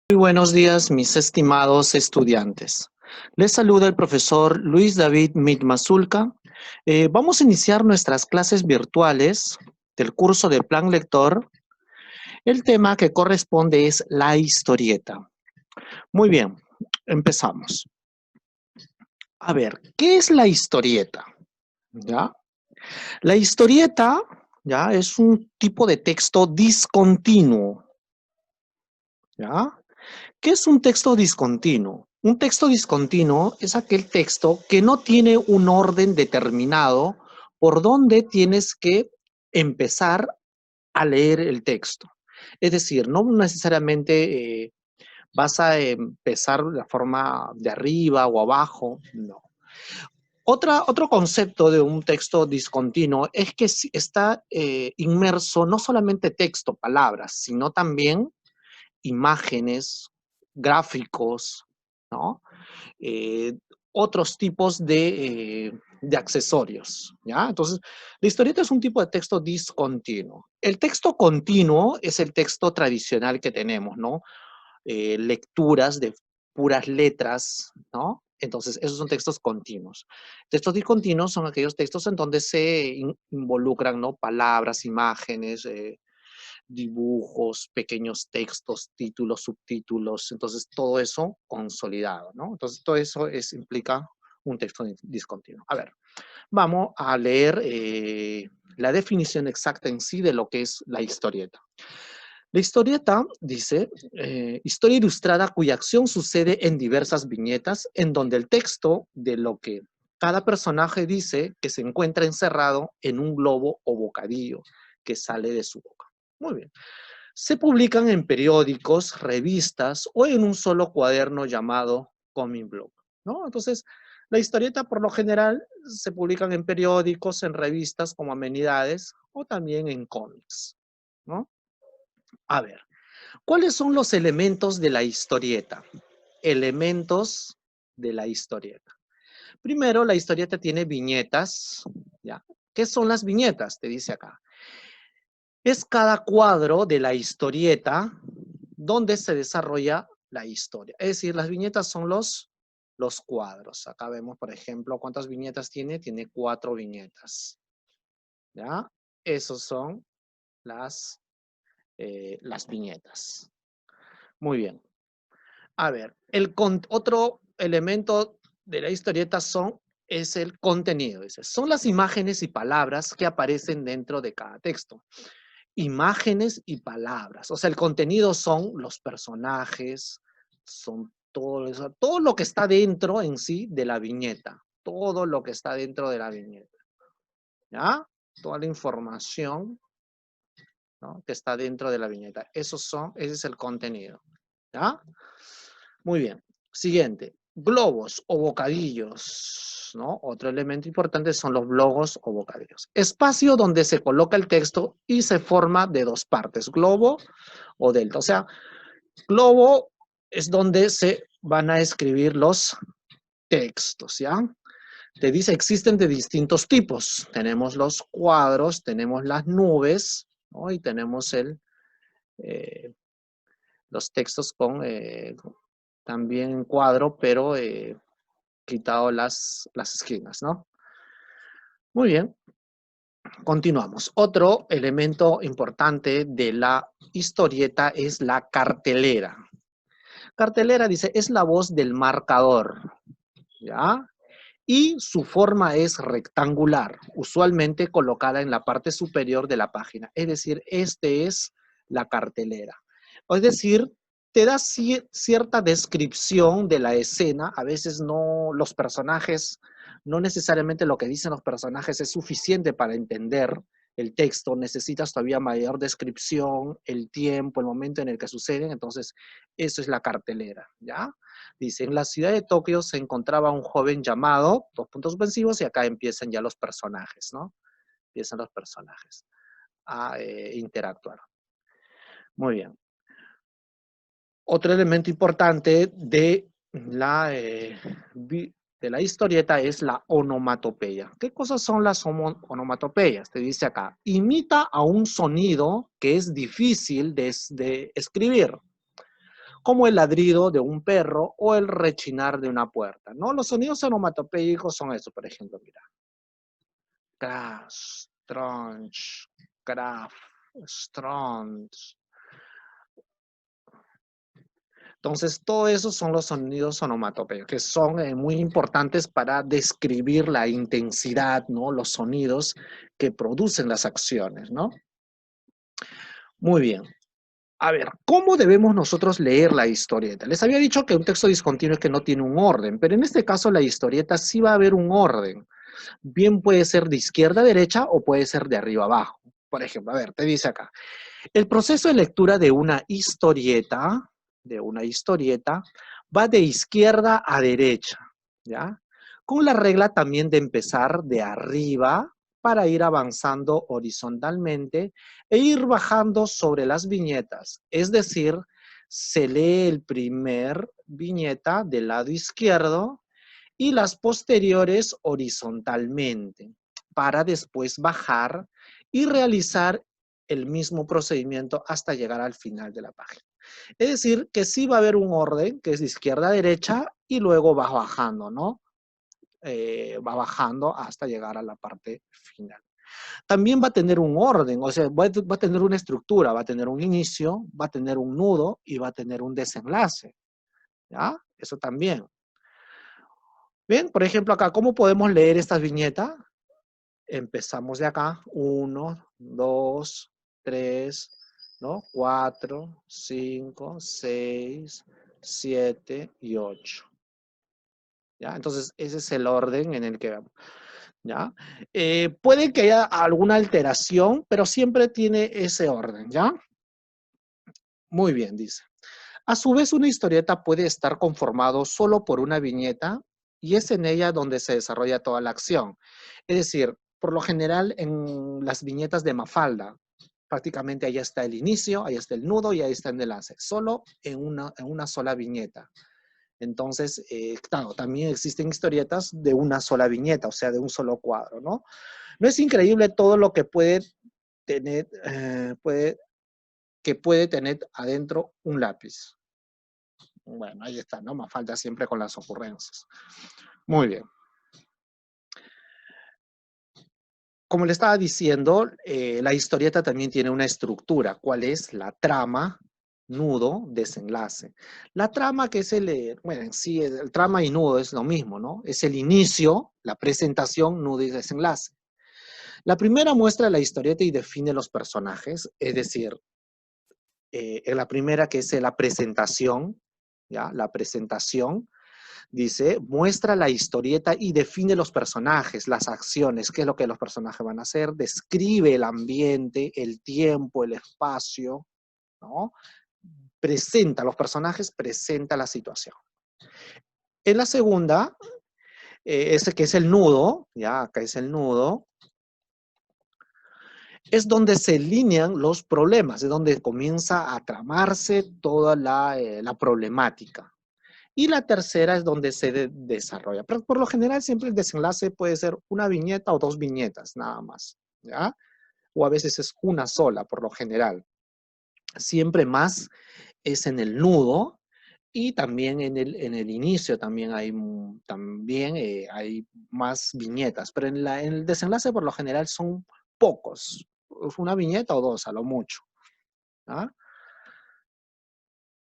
Muy buenos días, mis estimados estudiantes. Les saluda el profesor Luis David Mitmazulca. Vamos a iniciar nuestras clases virtuales del curso de Plan Lector. El tema que corresponde es la historieta. Muy bien, empezamos. A ver, ¿qué es la historieta? ¿Ya? La historieta, ¿ya? Es un tipo de texto discontinuo. ¿Ya? ¿Qué es un texto discontinuo? Un texto discontinuo es aquel texto que no tiene un orden determinado por donde tienes que empezar a leer el texto. Es decir, no necesariamente vas a empezar de la forma de arriba o abajo, no. Otro concepto de un texto discontinuo es que está inmerso no solamente texto, palabras, sino también imágenes, gráficos, ¿no? Eh, otros tipos de accesorios, ¿ya? Entonces, la historieta es un tipo de texto discontinuo. El texto continuo es el texto tradicional que tenemos, ¿no? Lecturas de puras letras, ¿no? Entonces, esos son textos continuos. Textos discontinuos son aquellos textos en donde se involucran, ¿no? Palabras, imágenes, dibujos, pequeños textos, títulos, subtítulos, entonces todo eso consolidado, ¿no? Entonces todo eso implica un texto discontinuo. A ver, vamos a leer la definición exacta en sí de lo que es la historieta. La historieta dice, historia ilustrada cuya acción sucede en diversas viñetas, en donde el texto de lo que cada personaje dice que se encuentra encerrado en un globo o bocadillo que sale de su boca. Muy bien. Se publican en periódicos, revistas o en un solo cuaderno llamado Comic Blog, ¿no? Entonces, la historieta por lo general se publican en periódicos, en revistas como amenidades o también en cómics, ¿no? A ver, ¿cuáles son los elementos de la historieta? Elementos de la historieta. Primero, la historieta tiene viñetas, ¿ya? ¿Qué son las viñetas? Te dice acá. Es cada cuadro de la historieta donde se desarrolla la historia. Es decir, las viñetas son los cuadros. Acá vemos, por ejemplo, cuántas viñetas tiene. Tiene 4 viñetas. ¿Ya? Esos son las viñetas. Muy bien. A ver, otro elemento de la historieta es el contenido. Son las imágenes y palabras que aparecen dentro de cada texto. Imágenes y palabras. O sea, el contenido son los personajes, son todo eso, todo lo que está dentro en sí de la viñeta. Todo lo que está dentro de la viñeta. ¿Ya? Toda la información, ¿no?, que está dentro de la viñeta. Ese es el contenido. ¿Ya? Muy bien. Siguiente. Globos o bocadillos, ¿no? Otro elemento importante son los globos o bocadillos. Espacio donde se coloca el texto y se forma de 2 partes, globo o delta. O sea, globo es donde se van a escribir los textos, ¿ya? Te dice, existen de distintos tipos. Tenemos los cuadros, tenemos las nubes, ¿no? Y tenemos los textos con también en cuadro, pero quitado las esquinas, ¿no? Muy bien, continuamos. Otro elemento importante de la historieta es la cartelera. Cartelera dice, es la voz del marcador, ¿ya? Y su forma es rectangular, usualmente colocada en la parte superior de la página. Es decir, este es la cartelera. Es decir, te da cierta descripción de la escena. A veces no, los personajes, no necesariamente lo que dicen los personajes es suficiente para entender el texto. Necesitas todavía mayor descripción, el tiempo, el momento en el que suceden. Entonces, eso es la cartelera, ¿ya? Dice, en la ciudad de Tokio se encontraba un joven llamado, 2 puntos suspensivos, y acá empiezan ya los personajes, ¿no? Empiezan los personajes a interactuar. Muy bien. Otro elemento importante de la historieta es la onomatopeya. ¿Qué cosas son las onomatopeyas? Te dice acá, imita a un sonido que es difícil de escribir, como el ladrido de un perro o el rechinar de una puerta, ¿no? Los sonidos onomatopédicos son eso, por ejemplo, mira. Crash, crunch, craft, strong. Entonces, todo eso son los sonidos onomatopédicos, que son muy importantes para describir la intensidad, ¿no? Los sonidos que producen las acciones, ¿no? Muy bien. A ver, ¿cómo debemos nosotros leer la historieta? Les había dicho que un texto discontinuo es que no tiene un orden, pero en este caso la historieta sí va a haber un orden. Bien puede ser de izquierda a derecha o puede ser de arriba a abajo. Por ejemplo, a ver, te dice acá, el proceso de lectura de una historieta, va de izquierda a derecha, ¿ya? Con la regla también de empezar de arriba para ir avanzando horizontalmente e ir bajando sobre las viñetas. Es decir, se lee el primer viñeta del lado izquierdo y las posteriores horizontalmente, para después bajar y realizar el mismo procedimiento hasta llegar al final de la página. Es decir, que sí va a haber un orden, que es de izquierda a derecha, y luego va bajando, ¿no? Va bajando hasta llegar a la parte final. También va a tener un orden, o sea, va a tener una estructura, va a tener un inicio, va a tener un nudo y va a tener un desenlace, ¿ya? Eso también. Bien, por ejemplo acá, ¿cómo podemos leer estas viñetas? Empezamos de acá, 1, 2, 3, ¿no? 4, 5, 6, 7 y 8. ¿Ya? Entonces, ese es el orden en el que vamos. ¿Ya? Puede que haya alguna alteración, pero siempre tiene ese orden, ¿ya? Muy bien, dice. A su vez, una historieta puede estar conformado solo por una viñeta y es en ella donde se desarrolla toda la acción. Es decir, por lo general en las viñetas de Mafalda, prácticamente ahí está el inicio, ahí está el nudo y ahí está el enlace, solo en una sola viñeta. Entonces, claro, también existen historietas de una sola viñeta, o sea, de un solo cuadro, ¿no? ¿No es increíble todo lo que puede tener, que puede tener adentro un lápiz? Bueno, ahí está, ¿no? Más falta siempre con las ocurrencias. Muy bien. Como le estaba diciendo, la historieta también tiene una estructura. ¿Cuál es? La trama, nudo, desenlace. La trama que es bueno, en sí, el trama y nudo es lo mismo, ¿no? Es el inicio, la presentación, nudo y desenlace. La primera muestra la historieta y define los personajes, es decir, en la primera que es la presentación, ¿ya? La presentación. Dice, muestra la historieta y define los personajes, las acciones, qué es lo que los personajes van a hacer, describe el ambiente, el tiempo, el espacio, ¿no? Presenta a los personajes, presenta la situación. En la segunda, ese que es el nudo, ya acá es el nudo, es donde se alinean los problemas, es donde comienza a tramarse toda la problemática. Y la tercera es donde se desarrolla. Pero por lo general siempre el desenlace puede ser una viñeta o dos viñetas, nada más, ¿ya? O a veces es una sola, por lo general. Siempre más es en el nudo y también en el inicio también hay más viñetas, pero en el desenlace por lo general son pocos, una viñeta o dos a lo mucho, ¿ah?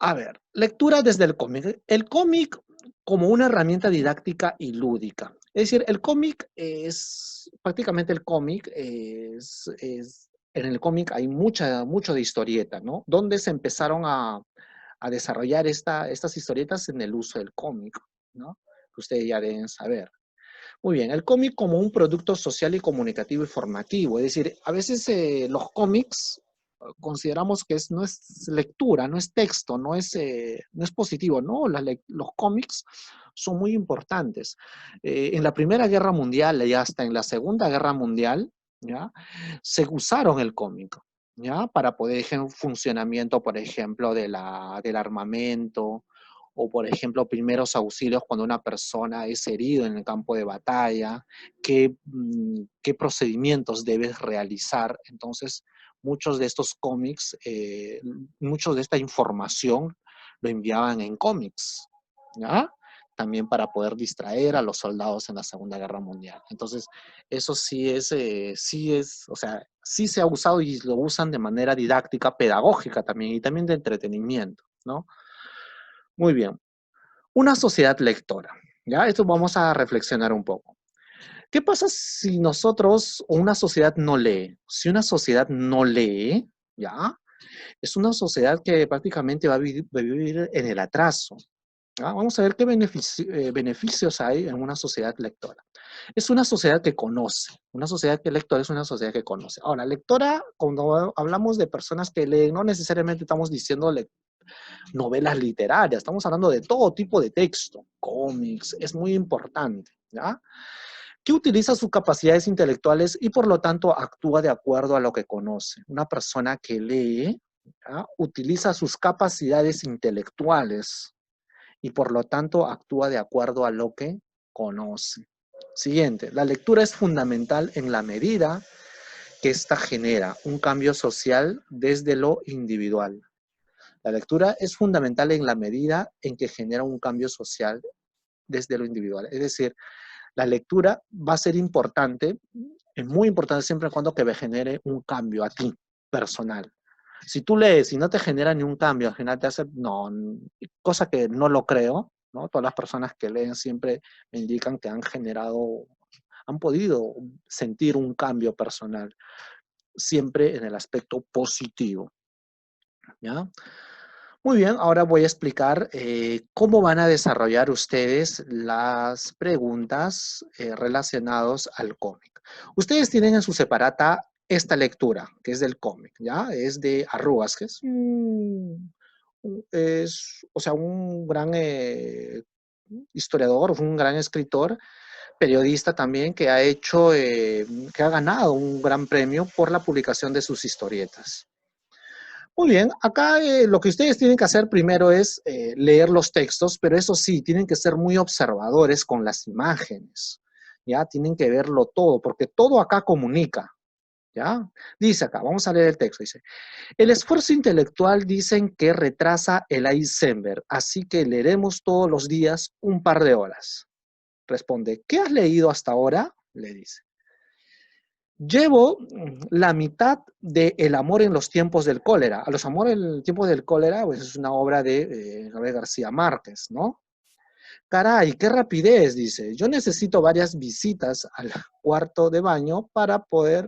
A ver, lectura desde el cómic. El cómic como una herramienta didáctica y lúdica. Es decir, el cómic es, prácticamente el cómic en el cómic hay mucho de historieta, ¿no? Donde se empezaron a desarrollar estas historietas en el uso del cómic, ¿no? Que ustedes ya deben saber. Muy bien, el cómic como un producto social y comunicativo y formativo. Es decir, a veces los cómics consideramos que no es lectura, no es texto, no es positivo, ¿no? Los cómics son muy importantes. En la Primera Guerra Mundial y hasta en la Segunda Guerra Mundial, ¿ya? Se usaron el cómic, ¿ya? Para poder en funcionamiento, por ejemplo, del armamento, o por ejemplo, primeros auxilios cuando una persona es herido en el campo de batalla, qué procedimientos debes realizar. Entonces, muchos de estos cómics, muchos de esta información lo enviaban en cómics, ¿ya? También para poder distraer a los soldados en la Segunda Guerra Mundial. Entonces, eso o sea, sí se ha usado y lo usan de manera didáctica, pedagógica también, y también de entretenimiento, ¿no? Muy bien. Una sociedad lectora, ¿ya? Esto vamos a reflexionar un poco. ¿Qué pasa si nosotros o una sociedad no lee? Si una sociedad no lee, ¿ya? Es una sociedad que prácticamente va a vivir en el atraso. ¿Ya? Vamos a ver qué beneficios hay en una sociedad lectora. Es una sociedad que conoce. Una sociedad que lectora es una sociedad que conoce. Ahora, lectora, cuando hablamos de personas que leen, no necesariamente estamos diciendo novelas literarias, estamos hablando de todo tipo de texto, cómics, es muy importante, ¿ya? Que utiliza sus capacidades intelectuales y por lo tanto actúa de acuerdo a lo que conoce. Una persona que lee, ¿ya? Utiliza sus capacidades intelectuales y por lo tanto actúa de acuerdo a lo que conoce. Siguiente, la lectura es fundamental en la medida que ésta genera un cambio social desde lo individual. La lectura es fundamental en la medida en que genera un cambio social desde lo individual. Es decir, la lectura va a ser importante, es muy importante siempre y cuando que genere un cambio a ti, personal. Si tú lees y no te genera ni un cambio, al final te hace, no, cosa que no lo creo, ¿no? Todas las personas que leen siempre me indican que han podido sentir un cambio personal, siempre en el aspecto positivo, ¿ya? Muy bien, ahora voy a explicar cómo van a desarrollar ustedes las preguntas relacionadas al cómic. Ustedes tienen en su separata esta lectura, que es del cómic, ¿ya? Es de Arrugas, que o sea, un gran historiador, un gran escritor, periodista también, que que ha ganado un gran premio por la publicación de sus historietas. Muy bien, acá lo que ustedes tienen que hacer primero es leer los textos, pero eso sí, tienen que ser muy observadores con las imágenes, ¿ya? Tienen que verlo todo, porque todo acá comunica, ¿ya? Dice acá, vamos a leer el texto, dice, el esfuerzo intelectual dicen que retrasa el Eisenberg, así que leeremos todos los días un par de horas. Responde, ¿qué has leído hasta ahora? Le dice. Llevo la mitad de El amor en los tiempos del cólera. A los amores en el tiempo del cólera, pues es una obra de Gabriel García Márquez, ¿no? Caray, qué rapidez, dice. Yo necesito varias visitas al cuarto de baño para poder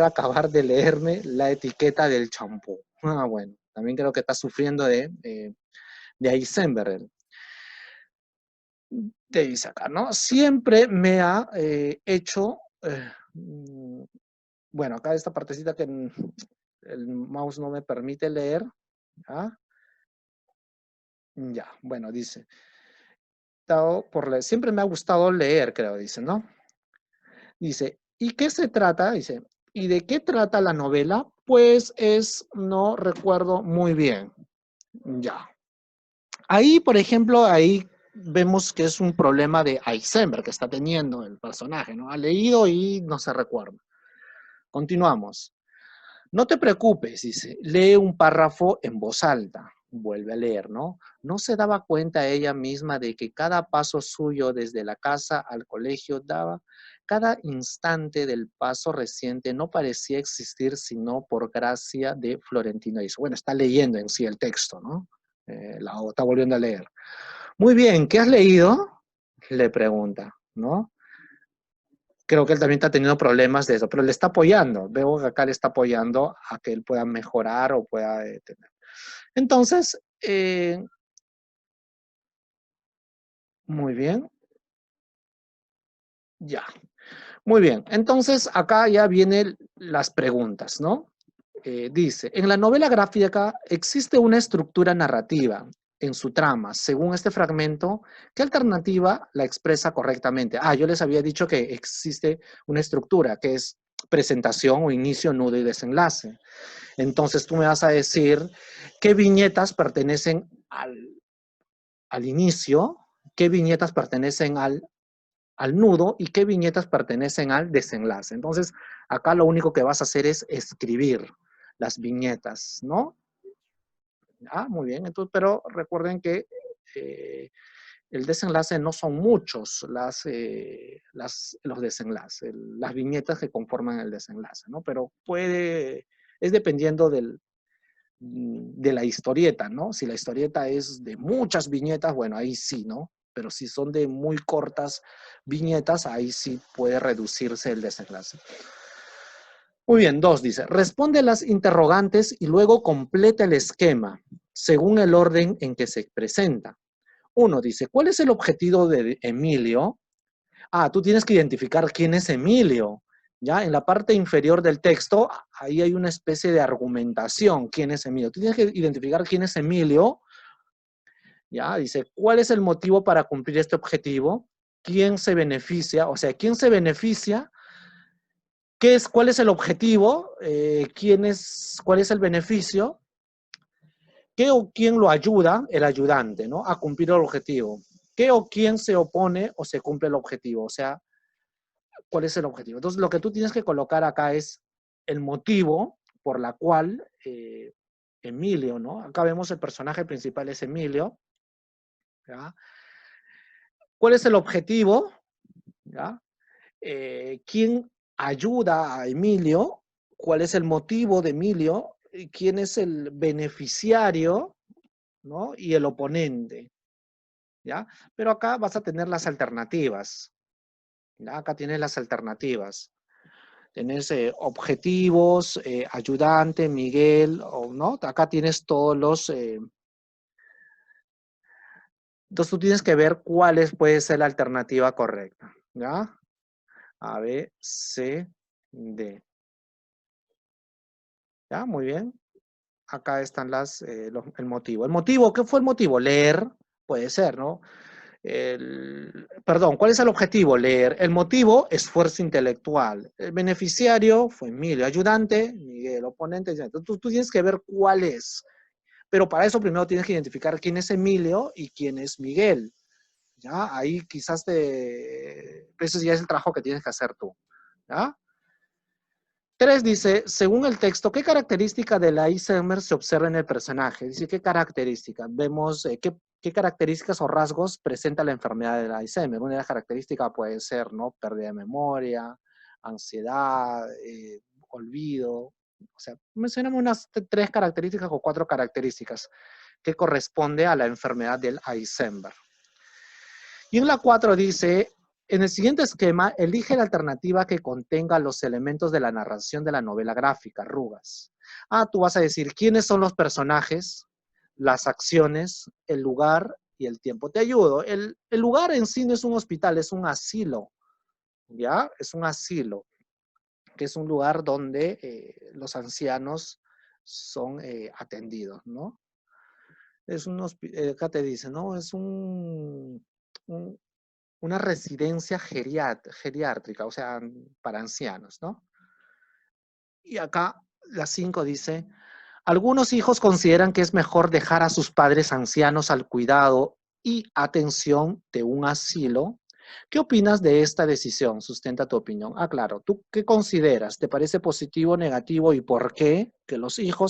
acabar de leerme la etiqueta del champú. Ah, bueno, también creo que está sufriendo de Eisenberg. Te dice acá, ¿no? Siempre me ha hecho bueno, acá esta partecita que el mouse no me permite leer. ¿Ya? Ya, bueno, dice. Siempre me ha gustado leer, creo, dice, ¿no? Dice, ¿y qué se trata? Dice, ¿y de qué trata la novela? Pues no recuerdo muy bien. Ya. Ahí, por ejemplo, ahí vemos que es un problema de Eisenberg que está teniendo el personaje, ¿no? Ha leído y no se recuerda. Continuamos. No te preocupes, dice, lee un párrafo en voz alta. Vuelve a leer, ¿no? No se daba cuenta ella misma de que cada paso suyo desde la casa al colegio cada instante del paso reciente no parecía existir sino por gracia de Florentino. Dice, bueno, está leyendo en sí el texto, ¿no? Está volviendo a leer. Muy bien, ¿qué has leído? Le pregunta, ¿no? Creo que él también está teniendo problemas de eso, pero le está apoyando. Veo que acá le está apoyando a que él pueda mejorar o pueda tener. Entonces, muy bien. Ya. Muy bien. Entonces, acá ya vienen las preguntas, ¿no? Dice, en la novela gráfica existe una estructura narrativa en su trama. Según este fragmento, ¿qué alternativa la expresa correctamente? Ah, yo les había dicho que existe una estructura que es presentación o inicio, nudo y desenlace. Entonces tú me vas a decir qué viñetas pertenecen al inicio, qué viñetas pertenecen al nudo y qué viñetas pertenecen al desenlace. Entonces, acá lo único que vas a hacer es escribir las viñetas, ¿no? Ah, muy bien. Entonces, pero recuerden que el desenlace no son muchos los desenlaces, las viñetas que conforman el desenlace, ¿no? Pero es dependiendo de la historieta, ¿no? Si la historieta es de muchas viñetas, bueno, ahí sí, ¿no? Pero si son de muy cortas viñetas, ahí sí puede reducirse el desenlace. Muy bien, 2 dice, responde las interrogantes y luego completa el esquema según el orden en que se presenta. 1 dice, ¿cuál es el objetivo de Emilio? Ah, tú tienes que identificar quién es Emilio. ¿Ya? En la parte inferior del texto, ahí hay una especie de argumentación, quién es Emilio. Tú tienes que identificar quién es Emilio. ¿Ya? Dice, ¿cuál es el motivo para cumplir este objetivo? ¿Quién se beneficia? O sea, ¿quién se beneficia? ¿Cuál es el objetivo? ¿Cuál es el beneficio? ¿Qué o quién lo ayuda? El ayudante, ¿no? A cumplir el objetivo. ¿Qué o quién se opone o se cumple el objetivo? O sea, ¿cuál es el objetivo? Entonces, lo que tú tienes que colocar acá es el motivo por la cual Emilio, ¿no? Acá vemos el personaje principal es Emilio, ¿ya? ¿Cuál es el objetivo? ¿Ya? ¿Quién ayuda a Emilio? ¿Cuál es el motivo de Emilio? ¿Quién es el beneficiario? ¿No? Y el oponente, ¿ya? Pero acá vas a tener las alternativas, ¿ya? Acá tienes las alternativas. Tienes objetivos, ayudante, Miguel, o no. Acá tienes todos los... entonces tú tienes que ver puede ser la alternativa correcta, ¿ya? A, B, C, D. ¿Ya? Muy bien. Acá están el motivo. ¿El motivo? ¿Qué fue el motivo? Leer, puede ser, ¿no? Perdón, ¿cuál es el objetivo? Leer. El motivo, esfuerzo intelectual. El beneficiario fue Emilio. Ayudante, Miguel. Oponente, entonces tú tienes que ver cuál es. Pero para eso primero tienes que identificar quién es Emilio y quién es Miguel. ¿Ya? Ahí quizás eso ya es el trabajo que tienes que hacer tú. ¿Ya? 3 dice, según el texto, ¿qué característica del Alzheimer se observa en el personaje? Dice, ¿qué característica? Vemos qué características o rasgos presenta la enfermedad del Alzheimer. Una de las características puede ser, ¿no? Pérdida de memoria, ansiedad, olvido. O sea, mencionamos unas 3 características o 4 características que corresponde a la enfermedad del Alzheimer. Y en la 4 dice, en el siguiente esquema, elige la alternativa que contenga los elementos de la narración de la novela gráfica, Rugas. Ah, tú vas a decir quiénes son los personajes, las acciones, el lugar y el tiempo. Te ayudo. El lugar en sí no es un hospital, es un asilo. ¿Ya? Es un asilo, que es un lugar donde los ancianos son atendidos, ¿no? Es un hospital, acá te dice, ¿no? Es un una residencia geriátrica, o sea, para ancianos, ¿no? Y acá la 5 dice, algunos hijos consideran que es mejor dejar a sus padres ancianos al cuidado y atención de un asilo. ¿Qué opinas de esta decisión? Sustenta tu opinión. Ah, claro, ¿tú qué consideras? ¿Te parece positivo, negativo y por qué que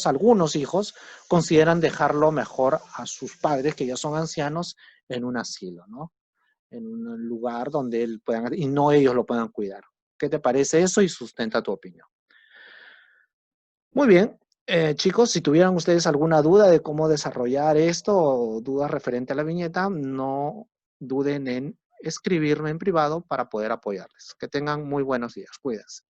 algunos hijos, consideran dejarlo mejor a sus padres, que ya son ancianos, en un asilo, ¿no? En un lugar donde y no ellos lo puedan cuidar? ¿Qué te parece eso? Y sustenta tu opinión. Muy bien. Chicos, si tuvieran ustedes alguna duda de cómo desarrollar esto o dudas referente a la viñeta, no duden en escribirme en privado para poder apoyarles. Que tengan muy buenos días. Cuídense.